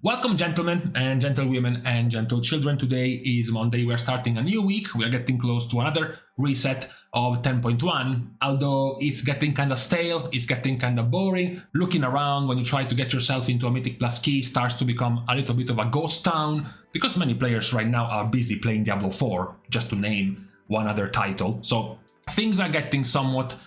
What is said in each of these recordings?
Welcome, gentlemen and gentlewomen and gentle children. Today is Monday. We're starting a new week. We are getting close to another reset of 10.1. Although it's getting kind of stale, it's getting kind of boring. Looking around when you try to get yourself into a Mythic Plus key starts to become a little bit of a ghost town because many players right now are busy playing Diablo 4, just to name one other title. So things are getting somewhat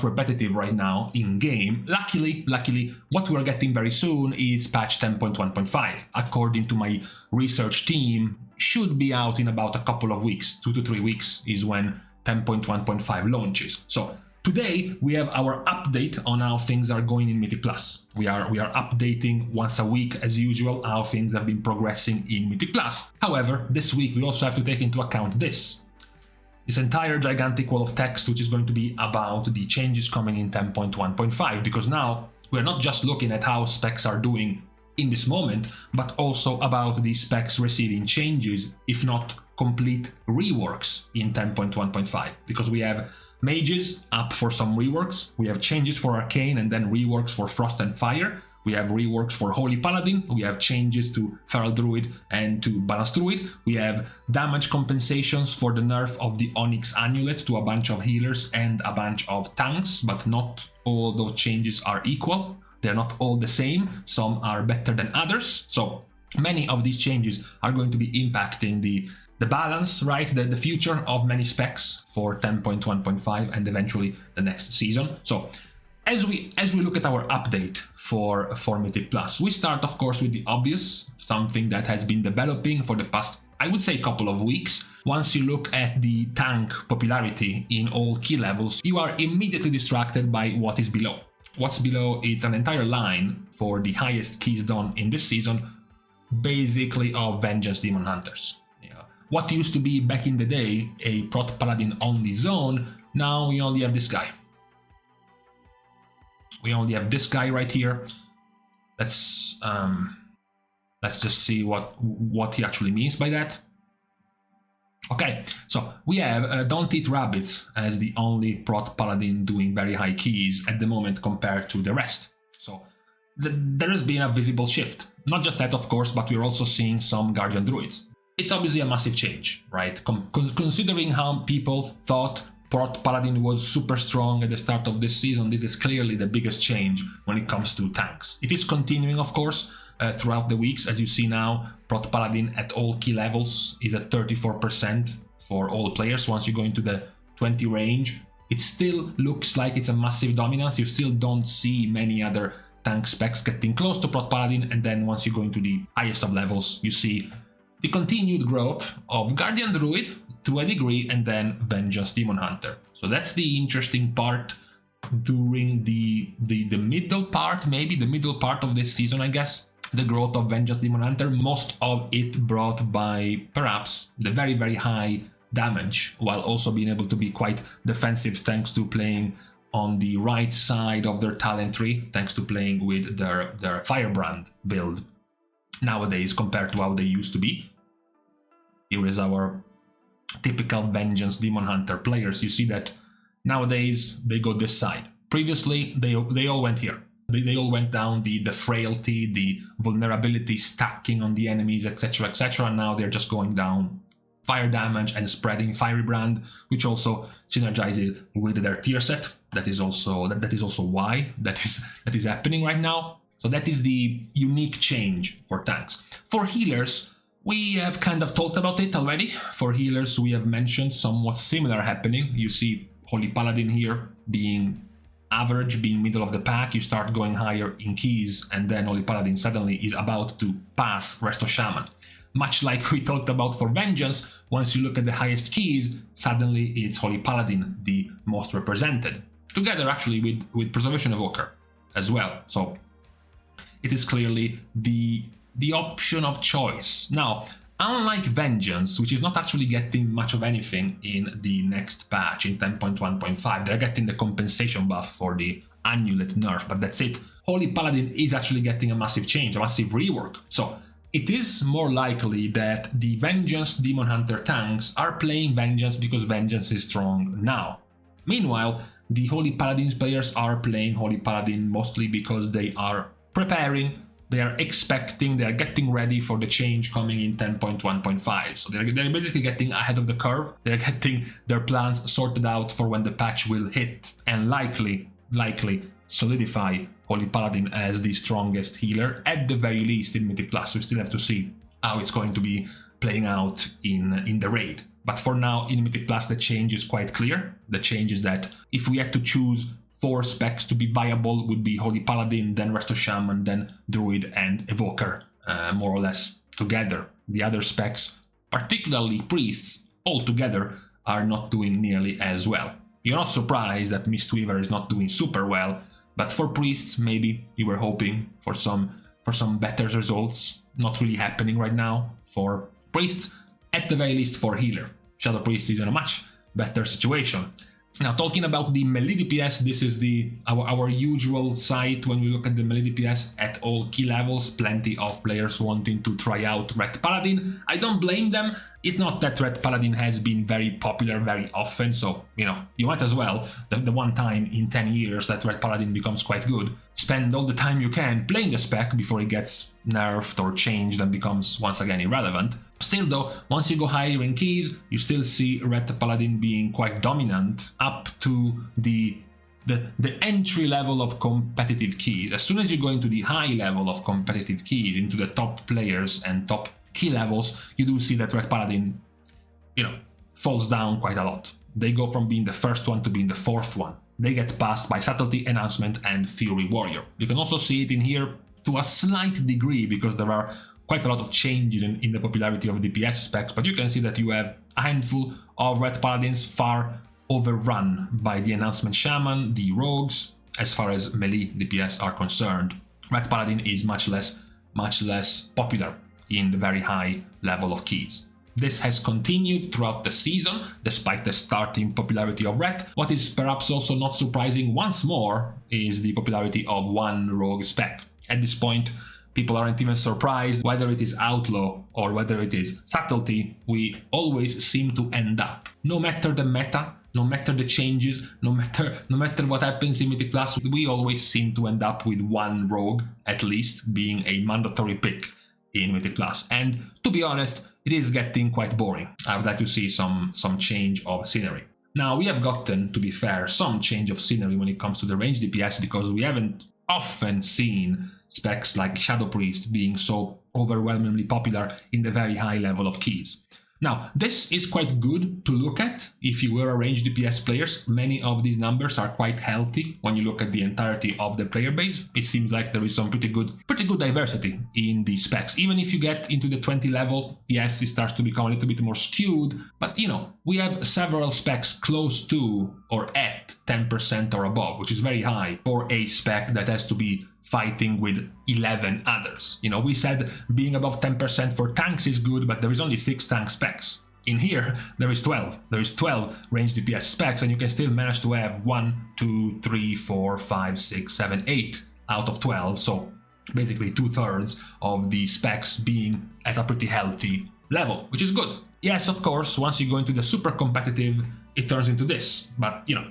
repetitive right now in game. Luckily, what we're getting very soon is patch 10.1.5. According to my research team, should be out in about a couple of weeks. 2 to 3 weeks is when 10.1.5 launches. So today we have our update on how things are going in Mythic Plus. We are updating once a week as usual how things have been progressing in Mythic Plus. However, this week we also have to take into account this entire gigantic wall of text, which is going to be about the changes coming in 10.1.5, because now we're not just looking at how specs are doing in this moment, but also about the specs receiving changes, if not complete reworks in 10.1.5, because we have mages up for some reworks, we have changes for arcane and then reworks for frost and fire. We have reworks for Holy Paladin, we have changes to Feral Druid and to Balance Druid, we have damage compensations for the nerf of the Onyx Amulet to a bunch of healers and a bunch of tanks, but not all those changes are equal, they're not all the same, some are better than others, so many of these changes are going to be impacting the balance, right, the future of many specs for 10.1.5 and eventually the next season. So as we look at our update for Mythic Plus, we start of course with the obvious, something that has been developing for the past, I would say, couple of weeks. Once you look at the tank popularity in all key levels, you are immediately distracted by what is below. What's below is an entire line for the highest keys done in this season, basically of Vengeance Demon Hunters. What used to be back in the day a Prot Paladin only zone, now we only have this guy. We only have this guy right here. Let's just see what he actually means by that. Okay, so we have Don't Eat Rabbits as the only Prot Paladin doing very high keys at the moment compared to the rest. So there has been a visible shift. Not just that, of course, but we're also seeing some Guardian Druids. It's obviously a massive change, right? Considering how people thought Prot Paladin was super strong at the start of this season, this is clearly the biggest change when it comes to tanks. It is continuing, of course, throughout the weeks. As you see now, Prot Paladin at all key levels is at 34% for all players. Once you go into the 20 range, it still looks like it's a massive dominance. You still don't see many other tank specs getting close to Prot Paladin, and then once you go into the highest of levels, you see the continued growth of Guardian Druid to a degree, and then Vengeance Demon Hunter. So that's the interesting part during the middle part, maybe the middle part of this season, I guess. The growth of Vengeance Demon Hunter, most of it brought by perhaps the very, very high damage, while also being able to be quite defensive thanks to playing on the right side of their talent tree, thanks to playing with their Firebrand build nowadays compared to how they used to be. Here is our typical Vengeance Demon Hunter players. You see that nowadays they go this side. Previously they all went here. They all went down the frailty, the vulnerability stacking on the enemies, etc, etc. Now they're just going down fire damage and spreading Firebrand, which also synergizes with their tier set. That is also why that is happening right now. So that is the unique change for tanks. For healers, we have kind of talked about it already. For healers, we have mentioned somewhat similar happening. You see Holy Paladin here being average, being middle of the pack. You start going higher in keys, and then Holy Paladin suddenly is about to pass Resto Shaman. Much like we talked about for Vengeance, once you look at the highest keys, suddenly it's Holy Paladin the most represented. Together actually with Preservation Evoker as well. So it is clearly the option of choice. Now, unlike Vengeance, which is not actually getting much of anything in the next patch, in 10.1.5, they're getting the compensation buff for the Amulet nerf, but that's it. Holy Paladin is actually getting a massive change, a massive rework. So it is more likely that the Vengeance Demon Hunter tanks are playing Vengeance because Vengeance is strong now. Meanwhile, the Holy Paladin players are playing Holy Paladin mostly because they are preparing they are expecting, they are getting ready for the change coming in 10.1.5. So they're basically getting ahead of the curve. They're getting their plans sorted out for when the patch will hit, and likely solidify Holy Paladin as the strongest healer, at the very least in Mythic Plus. We still have to see how it's going to be playing out in the raid. But for now, in Mythic Plus, the change is quite clear. The change is that if we had to choose 4 specs to be viable, would be Holy Paladin, then Resto Shaman, then Druid and Evoker, more or less together. The other specs, particularly Priests, altogether are not doing nearly as well. You're not surprised that Mistweaver is not doing super well, but for Priests, maybe you were hoping for some better results. Not really happening right now for Priests, at the very least for healer. Shadow Priest is in a much better situation. Now, talking about the melee DPS, this is our usual site when we look at the melee DPS at all key levels. Plenty of players wanting to try out Red Paladin. I don't blame them. It's not that Red Paladin has been very popular very often, so, you know, you might as well, the one time in 10 years that Red Paladin becomes quite good, spend all the time you can playing the spec before it gets nerfed or changed and becomes once again irrelevant. Still though, once you go higher in keys, you still see Red Paladin being quite dominant up to the entry level of competitive keys. As soon as you go into the high level of competitive keys, into the top players and top key levels, you do see that Red Paladin, you know, falls down quite a lot. They go from being the first one to being the 4th one. They get passed by Subtlety, Enhancement and Fury Warrior. You can also see it in here to a slight degree because there are quite a lot of changes in the popularity of DPS specs, but you can see that you have a handful of Red Paladins far overrun by the Enhancement Shaman, the Rogues. As far as melee DPS are concerned, Red Paladin is much less popular in the very high level of keys. This has continued throughout the season, despite the starting popularity of Red. What is perhaps also not surprising once more is the popularity of one rogue spec. At this point, people aren't even surprised whether it is Outlaw or whether it is Subtlety. We always seem to end up, no matter the meta, no matter the changes, no matter what happens in Mythic Plus, we always seem to end up with one rogue, at least, being a mandatory pick in Mythic Plus. And to be honest, it is getting quite boring. I would like to see some change of scenery. Now, we have gotten, to be fair, some change of scenery when it comes to the range DPS because we haven't often seen specs like Shadow Priest being so overwhelmingly popular in the very high level of keys. Now, this is quite good to look at if you were a range DPS players. Many of these numbers are quite healthy when you look at the entirety of the player base. It seems like there is some pretty good diversity in these specs. Even if you get into the 20 level, yes, it starts to become a little bit more skewed, but you know, we have several specs close to or at 10% or above, which is very high for a spec that has to be fighting with 11 others. You know, we said being above 10% for tanks is good, but there is only 6 tank specs. In here, there is 12. There is 12 range DPS specs, and you can still manage to have 1, 2, 3, 4, 5, 6, 7, 8 out of 12. So basically 2/3 of the specs being at a pretty healthy level, which is good. Yes, of course, once you go into the super competitive, it turns into this, but you know,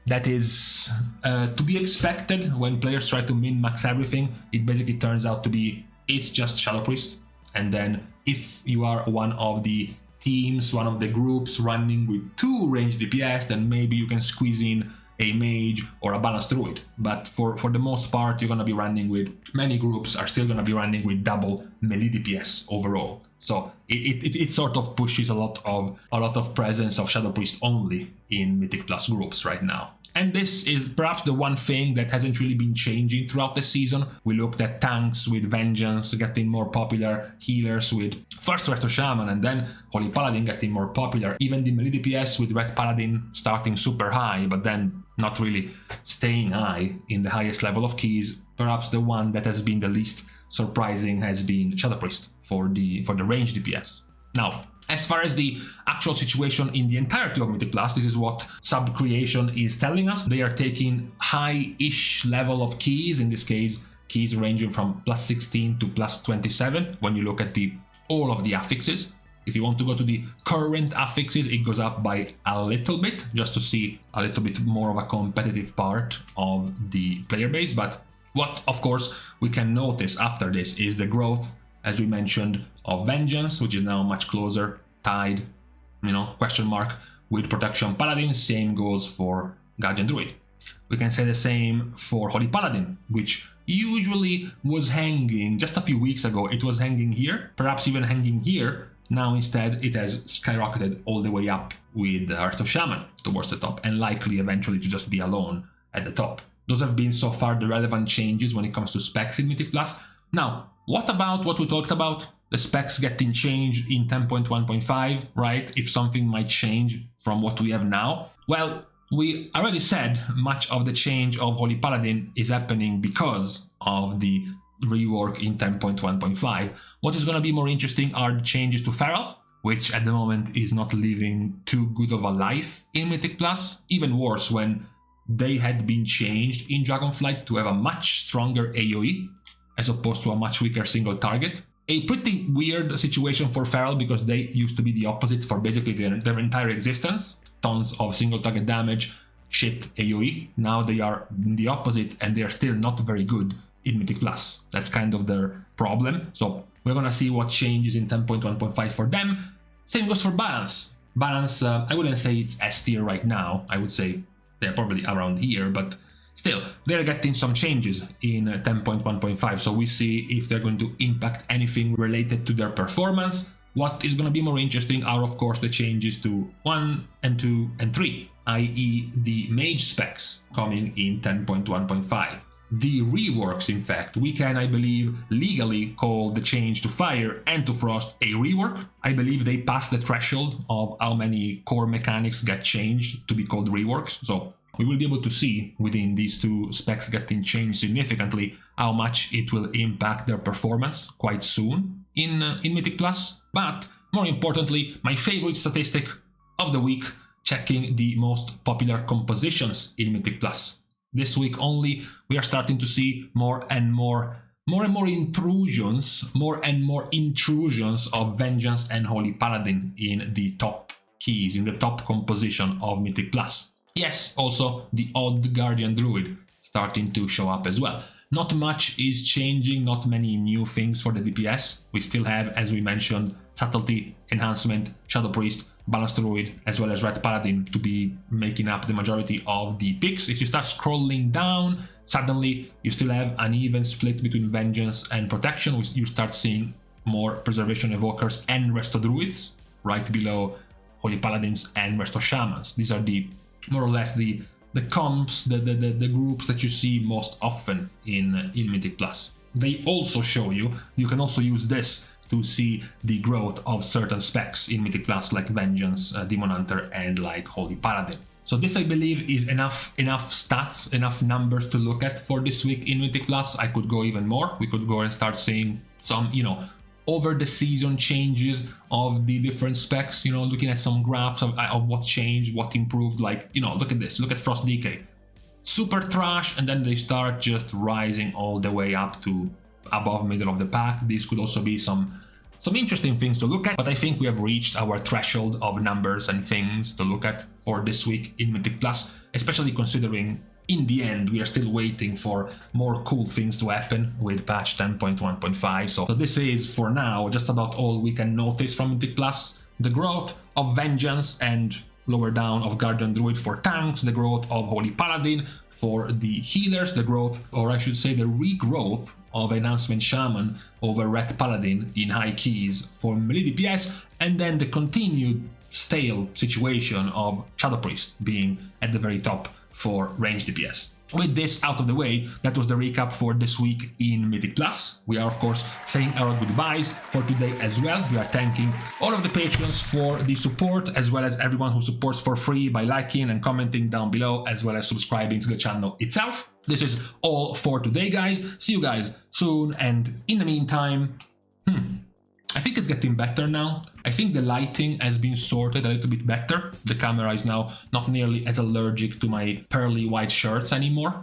that is to be expected when players try to min-max everything. It basically turns out to be, it's just Shadow Priest. And then if you are one of the teams, one of the groups running with 2 range DPS, then maybe you can squeeze in a mage or a balanced druid. But for the most part, you're going to be running with, many groups are still going to be running with double melee DPS overall. So it sort of pushes a lot of presence of Shadow Priest only in Mythic Plus groups right now. And this is perhaps the one thing that hasn't really been changing throughout the season. We looked at tanks with Vengeance getting more popular, healers with first Resto Shaman and then Holy Paladin getting more popular, even the melee DPS with Red Paladin starting super high but then not really staying high in the highest level of keys. Perhaps the one that has been the least surprising has been Shadow Priest for the range DPS. Now, as far as the actual situation in the entirety of Mythic Plus, this is what Sub Creation is telling us. They are taking high-ish level of keys, in this case, keys ranging from +16 to +27 when you look at all of the affixes. If you want to go to the current affixes, it goes up by a little bit, just to see a little bit more of a competitive part of the player base, but What, of course, we can notice after this is the growth, as we mentioned, of Vengeance, which is now much closer, tied, question mark, with Protection Paladin. Same goes for Guardian Druid. We can say the same for Holy Paladin, which usually was hanging, just a few weeks ago, it was hanging here, perhaps even hanging here. Now instead it has skyrocketed all the way up with the Heart of Shaman towards the top, and likely eventually to just be alone at the top. Those have been so far the relevant changes when it comes to specs in Mythic Plus. Now, what about what we talked about? The specs getting changed in 10.1.5, right? If something might change from what we have now. Well, we already said much of the change of Holy Paladin is happening because of the rework in 10.1.5. What is going to be more interesting are the changes to Feral, which at the moment is not living too good of a life in Mythic Plus. Even worse when they had been changed in Dragonflight to have a much stronger AoE as opposed to a much weaker single target. A pretty weird situation for Feral because they used to be the opposite for basically their entire existence. Tons of single target damage, shit AoE. Now they are the opposite and they are still not very good in Mythic Plus. That's kind of their problem. So we're gonna see what changes in 10.1.5 for them. Same goes for Balance. Balance, I wouldn't say it's S tier right now. I would say they're probably around here, but still, they're getting some changes in 10.1.5. So we see if they're going to impact anything related to their performance. What is going to be more interesting are, of course, the changes to 1 and 2 and 3, i.e. the mage specs coming in 10.1.5. The reworks, in fact, we can, I believe, legally call the change to Fire and to Frost a rework. I believe they passed the threshold of how many core mechanics get changed to be called reworks. So we will be able to see within these two specs getting changed significantly how much it will impact their performance quite soon in Mythic Plus. But more importantly, my favorite statistic of the week, checking the most popular compositions in Mythic Plus. This week only, we are starting to see more and more intrusions of Vengeance and Holy Paladin in the top keys, in the top composition of Mythic Plus. Yes, also the odd Guardian Druid starting to show up as well. Not much is changing, not many new things for the DPS. We still have, as we mentioned, Subtlety, Enhancement, Shadow Priest, Balanced Druid, as well as Red Paladin to be making up the majority of the picks. If you start scrolling down, suddenly you still have an even split between Vengeance and Protection. You start seeing more Preservation Evokers and Resto Druids right below Holy Paladins and Resto Shamans. These are the more or less the comps, the groups that you see most often in Mythic Plus. They also show you can also use this to see the growth of certain specs in Mythic Plus like Vengeance, Demon Hunter, and like Holy Paladin. So this, I believe, is enough stats, enough numbers to look at for this week in Mythic Plus. I could go even more. We could go and start seeing some, over the season changes of the different specs, looking at some graphs of what changed, what improved, like, look at this, look at Frost Decay. Super trash, and then they start just rising all the way up to above middle of the pack. These could also be some interesting things to look at, but I think we have reached our threshold of numbers and things to look at for this week in Mythic Plus, especially considering in the end, we are still waiting for more cool things to happen with patch 10.1.5. So this is, for now, just about all we can notice from Mythic Plus. The growth of Vengeance and lower down of Guardian Druid for tanks, the growth of Holy Paladin for the healers, the growth, or I should say the regrowth of Enhancement Shaman over Red Paladin in high keys for melee DPS, and then the continued stale situation of Shadow Priest being at the very top for range DPS. With this out of the way, that was the recap for this week in Mythic Plus. We are, of course, saying our goodbyes for today as well. We are thanking all of the patrons for the support, as well as everyone who supports for free by liking and commenting down below, as well as subscribing to the channel itself. This is all for today, guys. See you guys soon, and in the meantime, I think it's getting better now. I think the lighting has been sorted a little bit better. The camera is now not nearly as allergic to my pearly white shirts anymore.